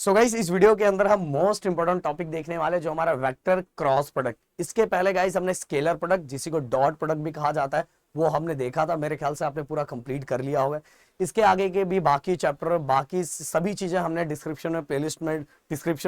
So guys इस video के अंदर हम मोस्ट इंपोर्टेंट टॉपिक देखने वाले जो हमारा वेक्टर क्रॉस प्रोडक्ट। इसके पहले गाइस हमने स्केलर प्रोडक्ट जिसी को डॉट प्रोडक्ट भी कहा जाता है वो हमने देखा था। मेरे ख्याल से आपने पूरा कंप्लीट कर लिया होगा। इसके आगे के भी बाकी चैप्टर बाकी सभी चीजें हमने डिस्क्रिप्शन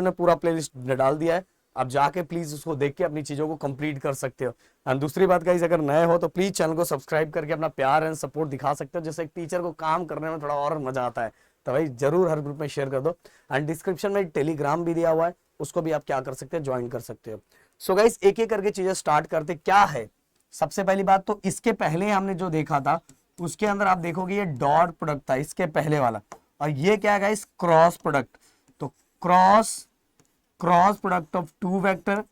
में पूरा प्लेलिस्ट डाल दिया है। आप जाके प्लीज उसको देख के अपनी चीजों को कंप्लीट कर सकते हो। एंड दूसरी बात गाइस, अगर नए हो तो प्लीज चैनल को सब्सक्राइब करके अपना प्यार एंड सपोर्ट दिखा सकते हो, जिससे एक टीचर को काम करने में थोड़ा और मजा आता है। तो भाई जरूर हर ग्रुप में शेयर कर दो। एंड डिस्क्रिप्शन में टेलीग्राम भी दिया हुआ है, उसको भी आप क्या कर सकते हैं, ज्वाइन कर सकते हो। सो गाइस एक एक करके चीजें स्टार्ट करते क्या है। सबसे पहली बात तो इसके पहले हमने जो देखा था उसके अंदर आप देखोगे ये डॉट प्रोडक्ट था इसके पहले वाला, और ये क्या है गाइस, क्रॉस प्रोडक्ट। तो cross product of two vector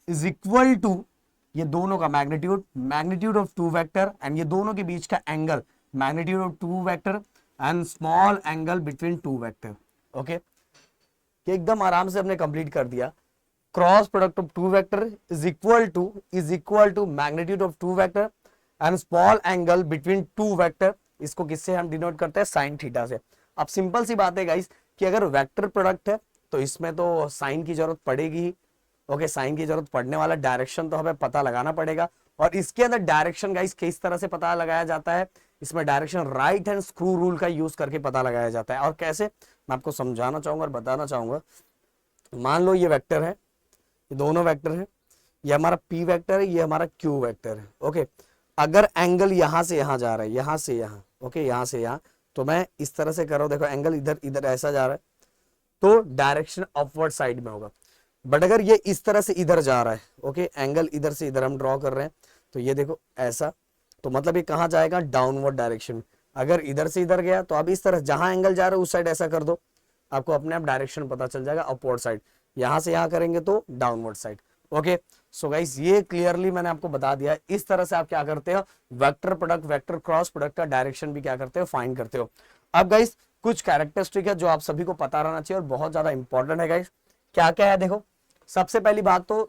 is equal to ये दोनों का magnitude of two vector and ये दोनों के बीच का angle magnitude of two vector and small angle between two vector. Okay, एकदम आराम से हमने कंप्लीट कर दिया। Cross product of two vector is equal to magnitude of two vector and small angle between two vector. इसको किससे हम denote करते हैं, साइन थीटा से। अब सिंपल सी बात है गाइस कि अगर वेक्टर प्रोडक्ट है तो इसमें तो साइन की जरूरत पड़ेगी ही। ओके, साइन की जरूरत पड़ने वाला, डायरेक्शन तो हमें पता लगाना पड़ेगा। और इसके अंदर डायरेक्शन गाइस किस तरह से पता लगाया जाता है, इसमें direction right hand screw rule का यूज करके पता लगाया जाता है। और कैसे, मैं आपको समझाना चाहूंगा और बताना चाहूंगा। मान लो ये वेक्टर है, ये दोनों वेक्टर है, ये हमारा पी वेक्टर है, ये हमारा क्यू वेक्टर है। ओके, अगर एंगल यहां से यहां जा रहा है, यहां से यहां, ओके यहां से यहां, तो मैं इस तरह से कर रहा हूं, देखो एंगल इधर इधर ऐसा जा रहा है तो डायरेक्शन अपवर्ड साइड में होगा। बट अगर ये इस तरह से इधर जा रहा है, ओके एंगल इधर से इधर हम ड्रॉ कर रहे हैं, तो ये देखो ऐसा, तो मतलब ये कहां जाएगा, डाउनवर्ड डायरेक्शन। अगर इधर से इधर गया तो अब इस तरह जहां एंगल जा रहा है उस साइड ऐसा कर दो, आपको अपने आप डायरेक्शन पता चल जाएगा, अपवर्ड साइड। यहां से यहां करेंगे तो downward side. Okay, so guys ये क्लियरली मैंने आपको बता दिया। इस तरह से आप क्या करते हो, vector product vector cross product का डायरेक्शन भी क्या करते हो, फाइंड करते हो। अब गाइस कुछ कैरेक्टरिस्टिक है जो आप सभी को पता रहना चाहिए और बहुत ज्यादा इंपॉर्टेंट है गाइस। क्या क्या है देखो, सबसे पहली बात तो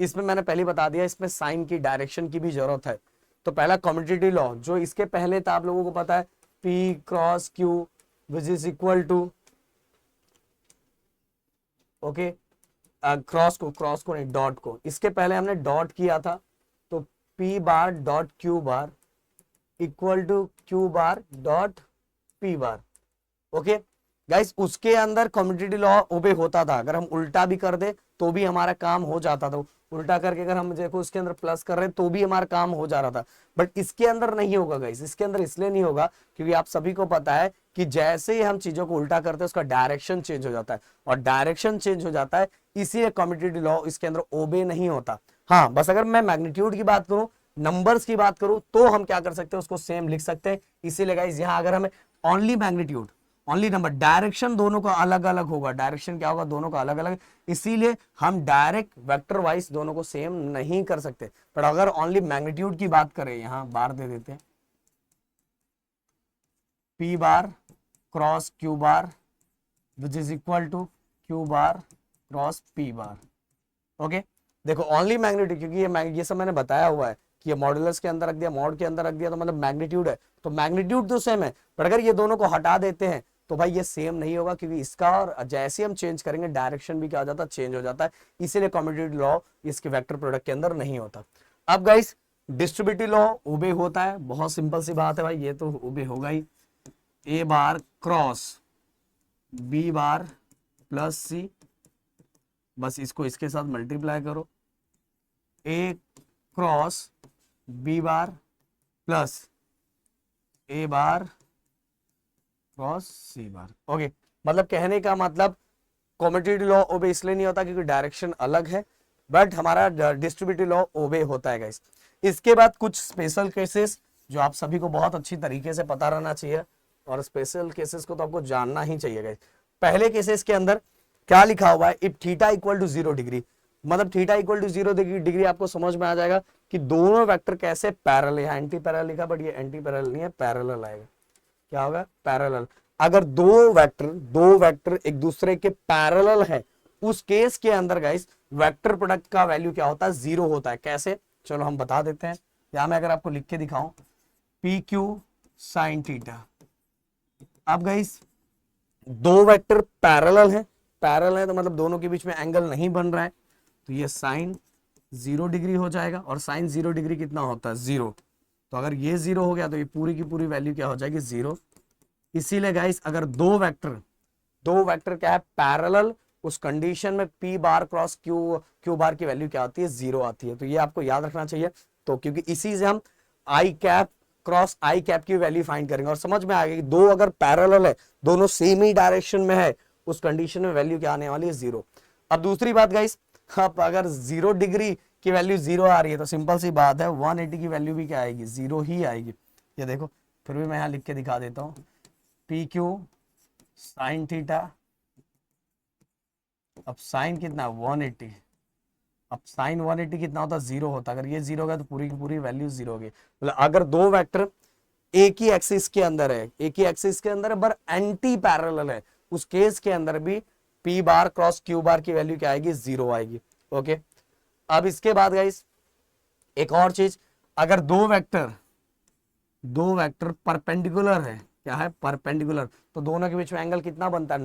इसमें मैंने पहले बता दिया, इसमें साइन की डायरेक्शन की भी जरूरत है। तो पहला कम्यूटेटिव लॉ जो इसके पहले था आप लोगों को पता है, P cross Q which is equal to, okay cross को नहीं, डॉट को। इसके पहले हमने डॉट किया था, तो P bar dot Q bar equal to Q bar dot P bar. Okay guys, उसके अंदर कम्यूटेटिव लॉ ओबे होता था। अगर हम उल्टा भी कर दे तो भी हमारा काम हो जाता था। उल्टा करके अगर हम देखो उसके अंदर प्लस कर रहे हैं तो भी हमारा काम हो जा रहा था। बट इसके अंदर नहीं होगा गाइस, इसके अंदर इसलिए नहीं होगा क्योंकि आप सभी को पता है कि जैसे ही हम चीजों को उल्टा करते हैं उसका डायरेक्शन चेंज हो जाता है, और डायरेक्शन चेंज हो जाता है इसीलिए कम्यूटेटिव लॉ इसके अंदर ओबे नहीं होता। हाँ, बस अगर मैं मैग्नीट्यूड की बात करूं, नंबर्स की बात करूं, तो हम क्या कर सकते हैं, उसको सेम लिख सकते हैं। इसीलिए गाइस यहाँ अगर हमें only magnitude only number, direction दोनों का अलग अलग होगा, डायरेक्शन क्या होगा, दोनों का अलग अलग, इसीलिए हम डायरेक्ट वेक्टर वाइज दोनों को सेम नहीं कर सकते। पर अगर ओनली मैग्नीट्यूड की बात करें, यहां बार दे देते हैं, P bar cross Q bar which is equal to Q bar cross P bar. Okay, देखो ओनली मैग्नीट्यूड, क्योंकि ये सब मैंने बताया हुआ है कि ये मॉडुलस के अंदर रख दिया, मॉड के अंदर रख दिया, तो मतलब मैग्नीट्यूड है, तो मैग्नीट्यूड तो सेम है। पर अगर ये दोनों को हटा देते हैं तो भाई ये सेम नहीं होगा, क्योंकि इसका और जैसे हम चेंज करेंगे डायरेक्शन भी क्या हो जाता है, चेंज हो जाता है। इसीलिए कम्यूटेटिव लॉ इसके वेक्टर प्रोडक्ट के अंदर नहीं होता। अब गाइस डिस्ट्रीब्यूटिव लॉ ओबे होता है, बहुत सिंपल सी बात है भाई, ये तो ओबे होगा ही। ए बार क्रॉस बी बार प्लस सी, बस इसको इसके साथ मल्टीप्लाई करो, ए क्रॉस बी बार प्लस ए बार क्रॉस सी बार। ओके, मतलब कहने का मतलब कम्यूटेटिव लॉ ओबे इसलिए नहीं होता क्योंकि डायरेक्शन अलग है, बट हमारा डिस्ट्रीब्यूटिव लॉ ओबे होता है गाइस। इसके बाद कुछ स्पेशल केसेस जो आप सभी को बहुत अच्छी तरीके से पता रहना चाहिए, और स्पेशल केसेस को तो आपको जानना ही चाहिए गाइस। पहले केसेस के अंदर क्या लिखा हुआ है, if theta equal to 0 degree, मतलब थीटा इक्वल टू 0 डिग्री, आपको समझ में आ जाएगा कि दोनों वेक्टर कैसे पैरेलल है। एंटी पैरेलल लिखा, बट ये एंटी पैरेलल नहीं है, पैरेलल आएगा। क्या होगा, पैरेलल। अगर दो वेक्टर एक दूसरे के पैरेलल है, उस केस के अंदर गाइस वेक्टर प्रोडक्ट का वैल्यू क्या होता है, 0 होता है। कैसे, चलो हम बता देते हैं। यहां मैं अगर आपको लिख के दिखाऊं, पी क्यू साइन थीटा। अब गाइस दो वेक्टर पैरेलल है, पैरेलल है तो मतलब दोनों के बीच में एंगल नहीं बन रहा है, तो ये साइन 0 डिग्री हो जाएगा। और साइन 0 डिग्री कितना होता है? 0। तो अगर ये 0 हो गया तो ये पूरी की पूरी वैल्यू क्या हो जाएगी? 0। इसीलिए गाइस अगर दो वेक्टर क्या है? पैरेलल, उस कंडीशन में P bar cross Q Q bar की वैल्यू क्या आती है? 0 आती है। तो ये आपको याद रखना चाहिए। तो क्योंकि इसी से हम आई कैप क्रॉस आई कैप की वैल्यू फाइंड करेंगे और समझ में आ गया कि दो अगर पैरेलल है, दोनों सेम ही डायरेक्शन में है, उस कंडीशन में वैल्यू क्या आने वाली है? 0। अब दूसरी बात गाइस, अब अगर 0 डिग्री की वैल्यू 0 आ रही है तो सिंपल सी बात है 180 की वैल्यू भी क्या आएगी? 0 ही आएगी। ये देखो, फिर भी मैं यहां लिख के दिखा देता हूं, पी क्यू साइन थीटा, अब साइन कितना? 180। अब साइन 180 कितना होता? 0 होता। अगर ये 0 होगा तो पूरी की पूरी वैल्यू 0 होगी। मतलब अगर दो वेक्टर एक ही एक्सिस के अंदर है, एक ही एक्सिस के अंदर है पर एंटी पैरेलल है, उस केस के अंदर भी P bar cross Q bar की वैल्यू क्या आएगी? 0 आएगी। ओके, अब इसके बाद गाइस एक और चीज, अगर दो वेक्टर परपेंडिकुलर है, क्या है? परपेंडिकुलर, तो दोनों के बीच में एंगल कितना बनता है?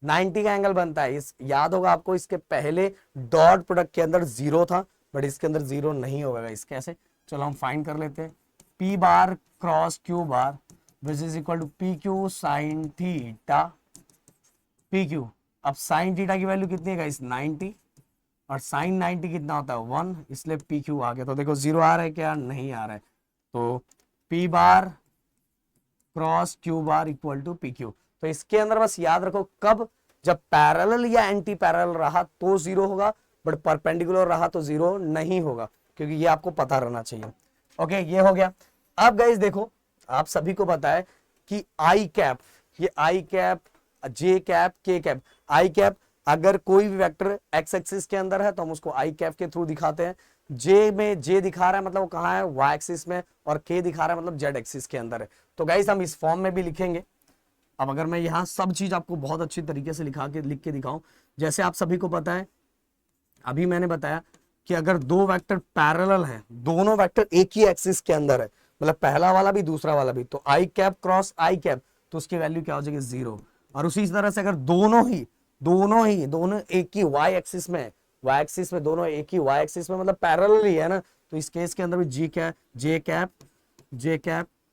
90 का एंगल बनता है। इस याद होगा आपको, इसके पहले डॉट प्रोडक्ट के अंदर 0 था, बट इसके अंदर 0 नहीं होगा। इस कैसे? चलो हम फाइंड कर लेते हैं। P bar cross Q bar which is equal to P Q sine theta, P Q. अब साइन थीटा की वैल्यू कितनी है गाइस? 90, और साइन 90 कितना होता है? 1, इसलिए पी क्यू आ गया। तो देखो 0 आ रहा है क्या? नहीं आ रहा है। तो P bar cross Q bar equal to P Q. तो इसके अंदर बस याद रखो, कब? जब पैरेलल या एंटी पैरेलल रहा तो 0 होगा, बट परपेंडिकुलर रहा तो 0 नहीं होगा, क्योंकि ये आपको पता रहना चाहिए। ओके, ये हो गया। अब गाइस देखो, आप सभी को पता है कि आई कैप, ये आई कैप, जे कैप, के कैप, आई कैप, अगर कोई भी वेक्टर एक्स एक्सिस के अंदर है तो हम उसको आई कैप के थ्रू दिखाते हैं। जे में जे दिखा रहा है मतलब वो कहाँ है? वाई एक्सिस में। और के दिखा रहा है मतलब जेड एक्सिस के अंदर है। तो गाइस हम इस फॉर्म में भी लिखेंगे। अब अगर मैं यहाँ सब चीज आपको बहुत अच्छी तरीके से लिख के दिखाऊं, जैसे आप सभी को पता है, अभी मैंने बताया कि अगर दो वेक्टर पैरेलल हैं, दोनों वेक्टर एक ही एक्सिस के अंदर है, मतलब पहला वाला भी दूसरा वाला भी, तो आई कैप क्रॉस आई कैप, तो उसकी वैल्यू क्या हो जाएगी? 0। और उसी तरह से अगर दोनों एक ही वाई एक्सिस में, वाई एक्सिस में दोनों एक ही वाई एक्सिस में, मतलब पैरेलल ही है ना, तो इस केस के अंदर भी जे कैप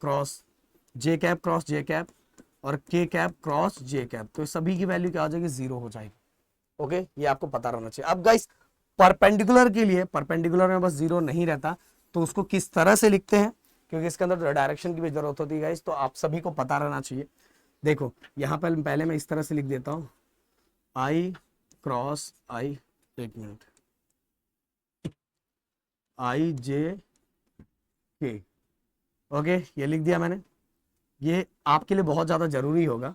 क्रॉस जे कैप और के कैप क्रॉस जे कैप, तो सभी की वैल्यू क्या हो जाएगी? 0 हो जाएगी। ओके, ये आपको पता रहना चाहिए। अब गाइस परपेंडिकुलर के लिए, परपेंडिकुलर में बस 0 नहीं रहता, तो उसको किस तरह से लिखते हैं, क्योंकि इसके अंदर डायरेक्शन की भी जरूरत होती है गाइस, तो आप सभी को पता रहना चाहिए। देखो यहां पर पहले मैं इस तरह से लिख देता हूं, आई क्रॉस आई, एक मिनट, आई जे के। ओके, ये लिख दिया मैंने। ये आपके लिए बहुत ज्यादा जरूरी होगा।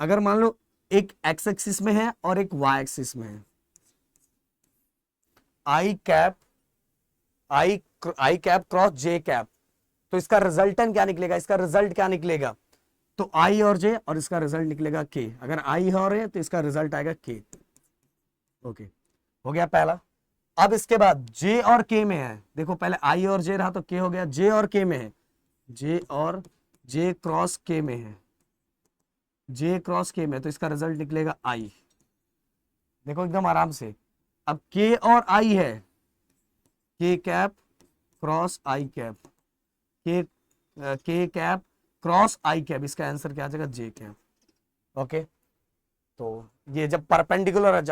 अगर मान लो एक एक्स एक्सिस में है और एक वाई एक्सिस में है, आई cap I cap cross J cap, तो इसका रिजल्टेंट क्या निकलेगा? इसका रिजल्ट क्या निकलेगा? तो आई और जे, और इसका रिजल्ट निकलेगा के। अगर आई और है तो इसका रिजल्ट आएगा के। ओके, हो गया पहला। अब इसके बाद जे और के में है, देखो पहले आई और जे रहा तो के हो गया, जे और के में है, जे क्रॉस के में है, जे क्रॉस के में, तो इसका रिजल्ट निकलेगा आई। देखो एकदम आराम से। अब के और आई है, के कैप क्रॉस आई कैप, के कैप क्रॉस आई कैप, इसका आंसर क्या आ जाएगा? जे कैप। ओके, तो ये जब परपेंडिकुलर है,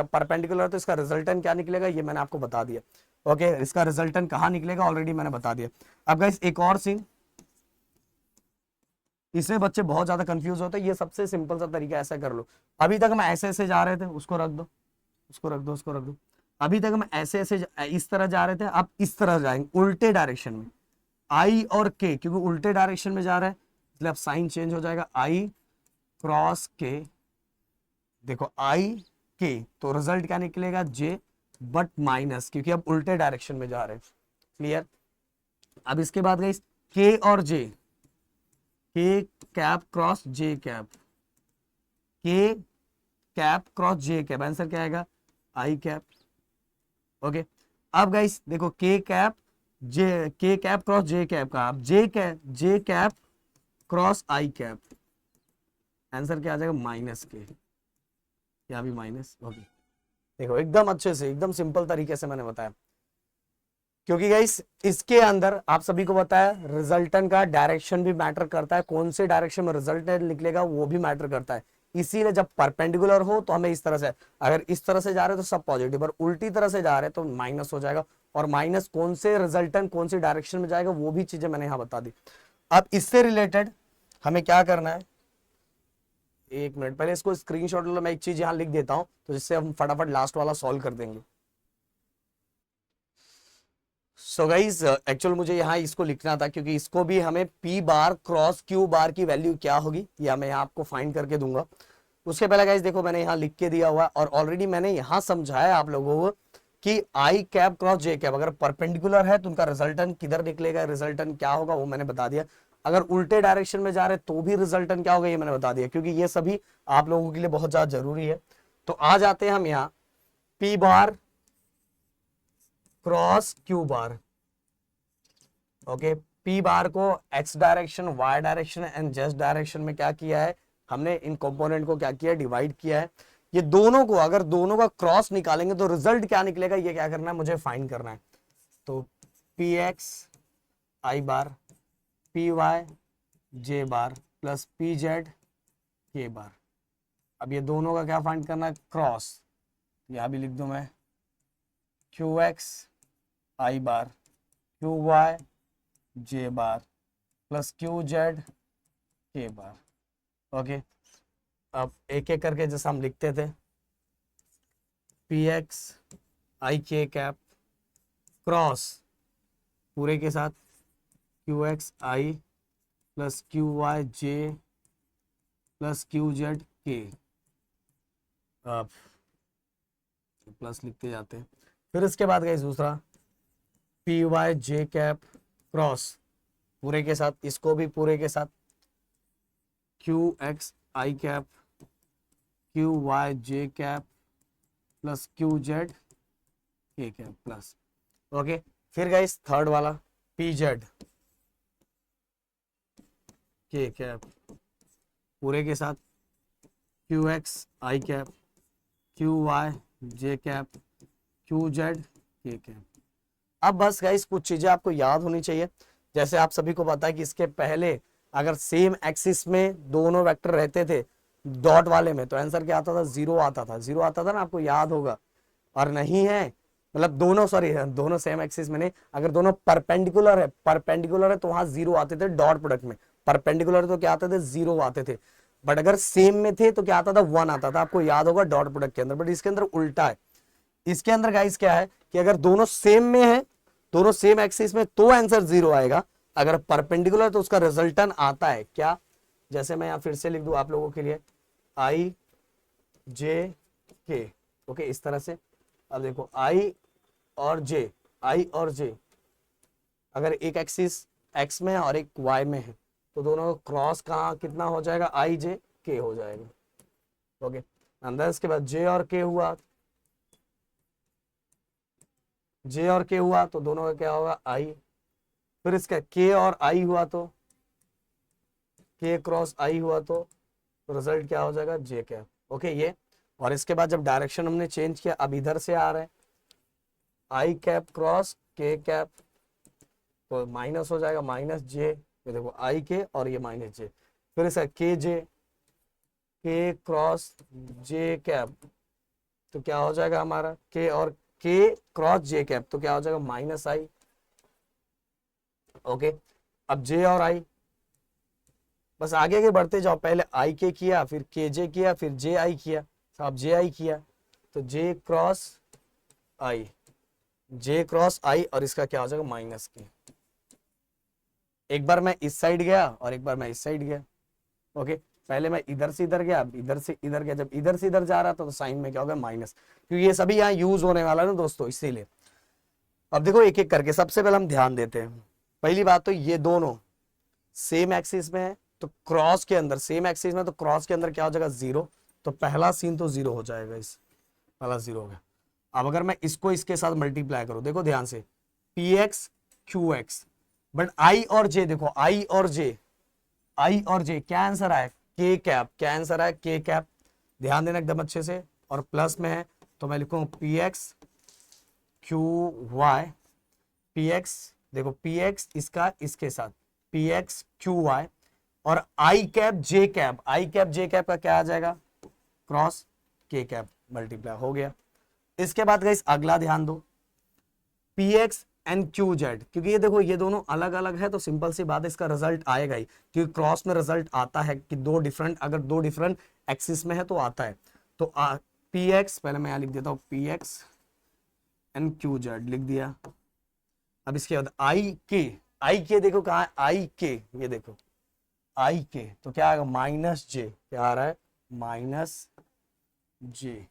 तो इसका रिजल्टेंट क्या निकलेगा? ये मैंने आपको बता दिया। ओके, इसका रिजल्टेंट कहाँ निकलेगा ऑलरेडी मैंने बता दिया। अब गाइस एक और सीन, इसमें बच्चे बहुत ज्यादा कंफ्यूज होते हैं। ये सबसे सिंपल सा तरीका, ऐसा कर लो। अभी तक हम ऐसे ऐसे जा रहे थे, उसको रख दो, उसको रख दो, उसको रख दो। अभी तक हम ऐसे ऐसे इस तरह जा रहे थे, अब इस तरह जाएंगे उल्टे डायरेक्शन में। आई और के, क्योंकि उल्टे डायरेक्शन में जा रहा है इसलिए अब साइन चेंज हो जाएगा, आई क्रॉस के। देखो आई के, तो रिजल्ट क्या निकलेगा? जे, बट माइनस, क्योंकि अब उल्टे डायरेक्शन में जा रहे हैं। क्लियर? अब इसके बाद गई के और जे, के कैप क्रॉस जे कैप, के कैप क्रॉस जे कैप, आंसर क्या आएगा? आई कैप। ओके, अब गाइस देखो के कैप क्रॉस जे कैप का, अब जे कैप क्रॉस आई कैप, आंसर क्या आ जाएगा माइनस के, यहाँ भी माइनस। ओके देखो एकदम अच्छे से एकदम सिंपल तरीके से मैंने बताया, क्योंकि गाइस इसके अंदर आप सभी को पता है रिजल्टेंट का डायरेक्शन भी मैटर करता है, कौन से डायरेक्शन में रिजल्टेंट निकलेगा वो भी मैटर करता है। इसीलिए जब परपेंडिकुलर हो तो हमें इस तरह से, अगर इस तरह से जा रहे तो सब पॉजिटिव, और उल्टी तरह से जा रहे तो माइनस हो जाएगा, और माइनस कौन से रिजल्टेंट कौन सी डायरेक्शन में जाएगा वो भी चीजें मैंने यहाँ बता दी। अब इससे रिलेटेड हमें क्या करना है, एक मिनट पहले इसको स्क्रीनशॉट लो, मैं एक चीज यहाँ लिख देता हूँ तो जिससे हम फटाफट लास्ट वाला सॉल्व कर देंगे। सो गाइज एक्चुअल मुझे यहाँ इसको लिखना था, क्योंकि इसको भी हमें P bar cross Q bar की वैल्यू क्या होगी या मैं यहाँ आपको फाइंड करके दूंगा। उसके पहले गाइज देखो मैंने यहाँ लिख के दिया हुआ, और ऑलरेडी मैंने यहाँ समझाया आप लोगों को कि आई कैप क्रॉस जे कैप अगर परपेंडिकुलर है तो उनका रिजल्टेंट किधर निकलेगा, रिजल्टेंट क्या होगा वो मैंने बता दिया। अगर उल्टे डायरेक्शन में जा रहे तो भी रिजल्टेंट क्या होगा ये मैंने बता दिया, क्योंकि ये सभी आप लोगों के लिए बहुत ज्यादा जरूरी है। तो आ जाते हैं हम यहाँ P bar cross Q bar. Okay P bar को X direction, Y direction and Z direction में क्या किया है हमने, इन कंपोनेंट को क्या किया डिवाइड किया है। ये दोनों को अगर दोनों का क्रॉस निकालेंगे तो रिजल्ट क्या निकलेगा ये क्या करना है मुझे फाइंड करना है। तो पी एक्स आई बार पी वाई जे बार प्लस पी जेड के बार। अब ये दोनों का क्या फाइंड करना है क्रॉस, यहां भी लिख दूं मैं क्यू एक्स आई बार क्यू वाई जे बार प्लस क्यू जेड के बार। ओके अब एक एक करके जैसा हम लिखते थे पी एक्स आई के कैप क्रॉस पूरे के साथ क्यू एक्स आई प्लस क्यू वाई जे प्लस क्यू जेड के, अब प्लस लिखते जाते हैं। फिर इसके बाद गई दूसरा पी वाई जे कैप क्रॉस पूरे के साथ, इसको भी पूरे के साथ क्यू एक्स आई कैप क्यू वाई जे कैप प्लस क्यू जेड के कैप प्लस। ओके फिर गाइस थर्ड वाला पी जेड के कैप पूरे के साथ क्यू एक्स आई कैप क्यू वाई जे कैप क्यू जेड के कैप। अब बस गाइस कुछ चीजें आपको याद होनी चाहिए, जैसे आप सभी को पता है कि इसके पहले अगर सेम एक्सिस में दोनों वेक्टर रहते थे डॉट वाले में तो आंसर क्या आता था, जीरो आता था, जीरो आता था ना, आपको याद होगा। और नहीं है मतलब दोनों, सॉरी दोनों सेम एक्सिस में नहीं, अगर दोनों परपेंडिकुलर है तो वहां जीरो आते थे डॉट प्रोडक्ट में, परपेंडिकुलर तो क्या आते थे जीरो आते थे, बट अगर सेम में थे तो क्या आता था वन आता था, आपको याद होगा डॉट प्रोडक्ट के अंदर। बट इसके अंदर उल्टा है, इसके अंदर गाइस क्या है कि अगर दोनों सेम में है, दोनों सेम एक्सिस में तो आंसर जीरो आएगा, अगर परपेंडिकुलर तो उसका रिजल्टेंट आता है क्या, जैसे मैं यहां फिर से लिख दूं आप लोगों के लिए आई जे के। ओके इस तरह से। अब देखो आई और जे अगर एक एक्सिस एक्स में है और एक वाई में है तो दोनों क्रॉस कहाँ कितना हो जाएगा, आई जे के हो जाएगा। ओके अंदर इसके बाद जे और के हुआ, जे और के हुआ तो दोनों का क्या होगा आई, फिर इसका के और आई हुआ तो के क्रॉस आई हुआ तो रिजल्ट क्या हो जाएगा जे कैप। ओके ये, और इसके बाद जब डायरेक्शन हमने चेंज किया अब इधर से आ रहा है आई कैप क्रॉस के कैप तो माइनस हो जाएगा माइनस जे, ये देखो आई के और ये माइनस जे, फिर इसका के जे के क्रॉस जे कैप तो क्या हो जाएगा हमारा के और के क्रॉस जे कैप तो क्या हो जाएगा माइनस आई। ओके अब जे और आई बस आगे आगे बढ़ते जाओ, पहले आई के किया फिर के जे किया फिर जे आई किया, तो अब जे आई किया तो जे क्रॉस आई, जे क्रॉस आई और इसका क्या हो जाएगा माइनस के। एक बार मैं इस साइड गया और एक बार मैं इस साइड गया। ओके पहले मैं इधर से इधर गया, इधर से इधर गया, जब इधर से इधर जा रहा था तो साइन में क्या होगा माइनस, क्योंकि ये सभी यहाँ यूज होने वाला है ना दोस्तों, इसीलिए। अब देखो एक एक करके, सबसे पहले हम ध्यान देते हैं। पहली बात तो ये दोनों सेम एक्सिस में है तो क्रॉस के अंदर, सेम एक्सिस में तो क्रॉस के अंदर क्या हो जाएगा जीरो, तो पहला सीन तो जीरो हो जाएगा, इस पहला जीरो हो गया। अब अगर मैं इसको इसके साथ मल्टीप्लाई करूं, देखो ध्यान से P X Q x, but I और जे देखो आई और जे क्या आंसर आया के कैप, क्या आंसर है के कैप, ध्यान देना एकदम अच्छे से, और प्लस में है तो मैं लिखूं P X Q Y, P X, देखो पी एक्स इसका इसके साथ पी एक्स क्यू वाई, और I cap J cap, I cap J cap का क्या आ जाएगा क्रॉस के कैप मल्टीप्लाई हो गया। इसके बाद गाइस अगला ध्यान दो, P x and Q Z, क्योंकि ये देखो ये दोनों अलग अलग है तो सिंपल सी बात है इसका रिजल्ट आएगा ही, क्योंकि क्रॉस में रिजल्ट आता है कि दो डिफरेंट, अगर दो डिफरेंट एक्सिस में है तो आता है। तो पी एक्स, पहले मैं यहां लिख देता हूं P x and Q Z लिख दिया। अब इसके बाद आई के देखो कहा है आई के, ये देखो आई के, तो क्या आएगा माइनस जे, क्या आ रहा है माइनस जे,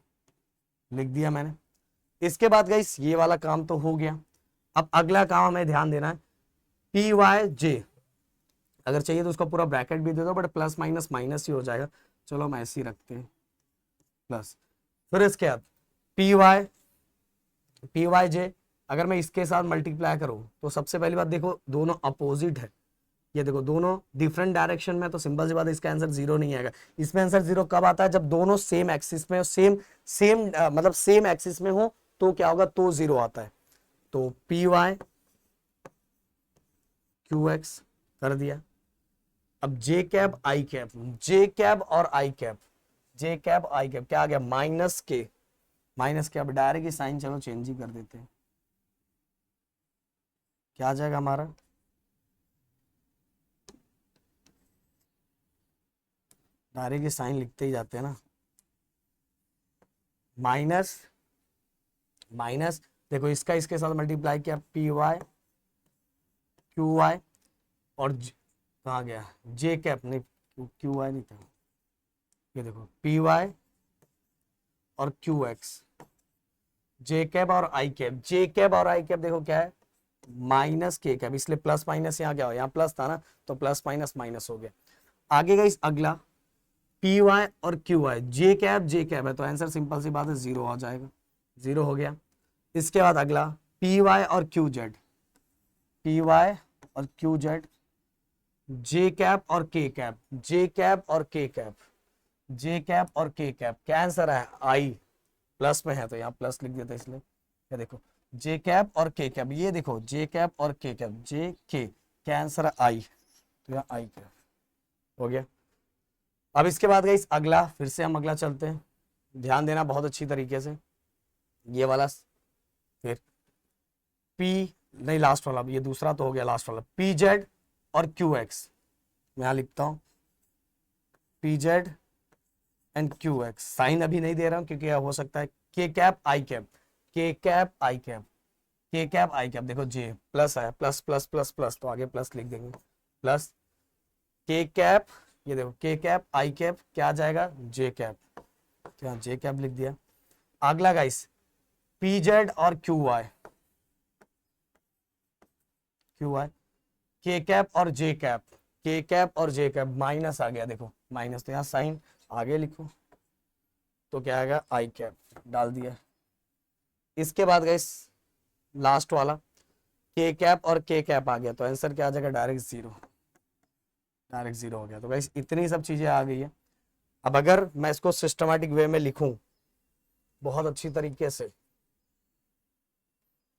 लिख दिया मैंने। इसके बाद गाइस ये वाला काम तो हो गया। अब अगला काम हमें ध्यान देना है, पी वाई जे, अगर चाहिए तो उसका पूरा ब्रैकेट भी दे दो, बट प्लस माइनस माइनस ही हो जाएगा, चलो हम ऐसे ही रखते हैं प्लस। फिर इसके बाद पी वाई जे, अगर मैं इसके साथ मल्टीप्लाई करूं तो सबसे पहली बात देखो दोनों अपोजिट है, ये देखो दोनों डिफरेंट डायरेक्शन में, तो सिंपल सी बात है इसका आंसर जीरो नहीं आएगा। इसमें आंसर जीरो कब आता है, जब दोनों सेम एक्सिस में, सेम सेम मतलब सेम एक्सिस में हो तो क्या होगा, तो जीरो आता है। तो पी वाई क्यू एक्स कर दिया। अब जे cap I cap, J cap और I cap, J cap I cap क्या आ गया माइनस के, माइनस के, अब डायरेक्ट साइन चलो चेंज ही कर देते हैं, क्या आ जाएगा हमारा डायरेक्ट साइन लिखते ही जाते हैं ना, माइनस माइनस, देखो इसका इसके साथ मल्टीप्लाई किया पी वाई क्यू वाई, और कहाँ गया जे कैप, नहीं क्यू वाई नहीं था, ये देखो पी वाई और क्यू एक्स, जे कैप और आई कैप, जे कैप और आई कैप देखो क्या है माइनस के कैप, इसलिए प्लस माइनस यहाँ क्या हो, यहाँ प्लस था ना तो प्लस माइनस माइनस हो गया। आगे का इस अगला पी वाई और क्यू वाई, जे कैप है तो आंसर सिंपल सी बात है जीरो आ जाएगा, जीरो हो गया। इसके बाद अगला पी वाई और क्यू जेड, पी वाई और क्यू जेड, जे कैप और के कैप, जे कैप और के कैप, जे कैप और के कैप, क्या आंसर है आई, प्लस में है तो यहाँ प्लस लिख देता इसलिए, ये देखो जे कैप और के कैप, ये देखो जे कैप और के कैप, जे के, क्या आंसर है आई, तो यहाँ आई कैप हो गया। अब इसके बाद गई अगला, फिर से हम अगला चलते हैं, ध्यान देना बहुत अच्छी तरीके से, ये वाला फिर पी, नहीं लास्ट वाला, ये दूसरा तो हो गया, लास्ट वाला पी जेड और क्यू एक्स, मैं यहां लिखता हूं P Z and Q X, sign अभी नहीं दे रहा हूं क्योंकि हो सकता है के कैप आई कैप, के कैप आई कैप, के कैप आई कैप, देखो जे प्लस आया, प्लस प्लस प्लस प्लस तो आगे प्लस लिख देंगे, प्लस के कैप, ये देखो के कैप आई कैप, क्या आ जाएगा जे कैप, तो यहाँ जे कैप लिख दिया। अगला गाइस पी जेड और क्यू वाई, क्यू वाई, के कैप और जे कैप, के कैप और जे कैप, माइनस आ गया देखो माइनस, तो यहाँ साइन आगे लिखो तो क्या आएगा आई कैप, डाल दिया। इसके बाद गाइस लास्ट वाला के कैप और के कैप आ गया तो आंसर क्या आ जाएगा डायरेक्ट जीरो, डायरेक्ट जीरो हो गया। तो गाइस इतनी सब चीजें आ गई है। अब अगर मैं इसको सिस्टमैटिक वे में लिखूं बहुत अच्छी तरीके से,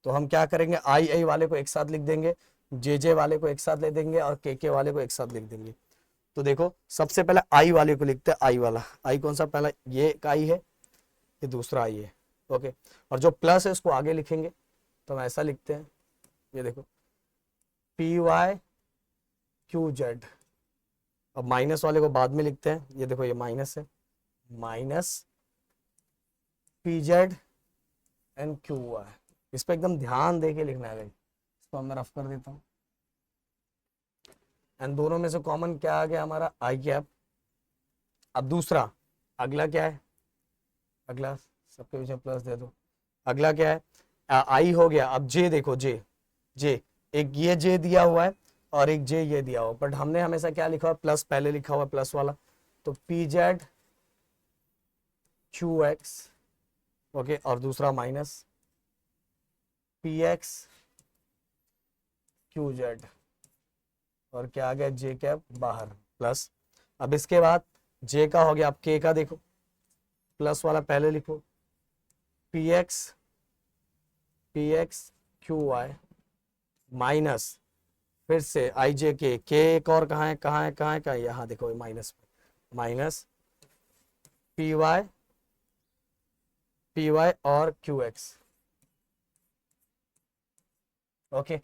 तो हम क्या करेंगे आई आई वाले को एक साथ लिख देंगे, जे वाले को एक साथ ले देंगे, और के वाले को एक साथ लिख देंगे। तो देखो सबसे पहले आई वाले को लिखते हैं, आई वाला, आई कौन सा, पहला ये एक आई है, ये दूसरा आई है, ओके, और जो प्लस है उसको आगे लिखेंगे, तो हम ऐसा लिखते हैं, ये देखो पी वाई क्यू जेड, अब माइनस वाले को बाद में लिखते हैं, ये देखो ये माइनस है, minus P Z and Q Y, इस पर एकदम ध्यान दे के लिखना है, इसको मैं रफ कर देता हूँ। एंड दोनों में से कॉमन क्या आ गया हमारा आई कैप। अब दूसरा अगला क्या है, अगला सबके पीछे प्लस दे दो, अगला क्या है आई हो गया। अब जे देखो जे, जे एक ये जे दिया हुआ है और एक जे ये दिया हुआ, बट हमने हमेशा क्या लिखा हुआ प्लस, पहले लिखा हुआ प्लस वाला, तो P Z Q x, okay, और दूसरा minus P X Q Z, और क्या आ गया जे कैप बाहर प्लस। अब इसके बाद जे का हो गया, आप के का देखो, प्लस वाला पहले लिखो, P X Q Y minus, फिर से आई जे के एक और कहाँ है, कहाँ है, कहाँ है, कहाँ है, यहाँ देखो माइनस, माइनस पी वाई और क्यू एक्स। ओके,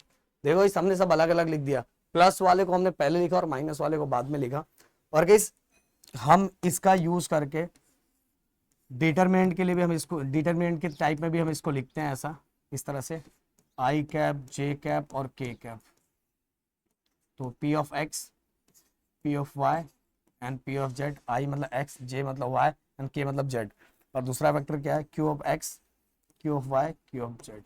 देखो इस हमने सब अलग अलग लिख दिया, प्लस वाले को हमने पहले लिखा और माइनस वाले को बाद में लिखा। और गाइस हम इसका यूज करके डिटरमिनेंट के लिए भी हम इसको, डिटरमिनेंट के टाइप में भी हम इसको लिखते हैं ऐसा, इस तरह से आई कैप, जे कैप और के कैप। तो P of X, P of Y and P of Z, I मतलब एक्स, जे मतलब वाई एंड के मतलब जेड। और दूसरा वेक्टर क्या है, Q of X, Q of Y, Q of Z.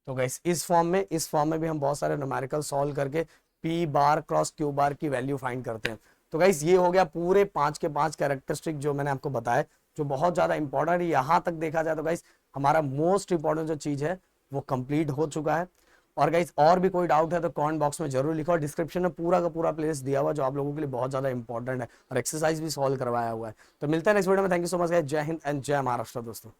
तो गाइस इस फॉर्म में भी हम बहुत सारे न्यूमेरिकल सॉल्व करके P bar cross Q bar की वैल्यू फाइंड करते हैं। तो गाइस ये हो गया पूरे 5 के 5 कैरेक्टरिस्टिक जो मैंने आपको बताया, जो बहुत ज्यादा इंपॉर्टेंट है। यहाँ तक देखा जाए तो गाइस हमारा मोस्ट इंपॉर्टेंट जो चीज है वो कंप्लीट हो चुका है। और गाइस और भी कोई डाउट है तो कमेंट बॉक्स में जरूर लिखो, और डिस्क्रिप्शन में पूरा का पूरा प्लेलिस्ट दिया हुआ जो आप लोगों के लिए बहुत ज्यादा इंपॉर्टेंट है, और एक्सरसाइज भी सॉल्व करवाया हुआ है। तो मिलते हैं नेक्स्ट वीडियो में। Thank you so much guys, जय हिंद एंड जय महाराष्ट्र दोस्तों।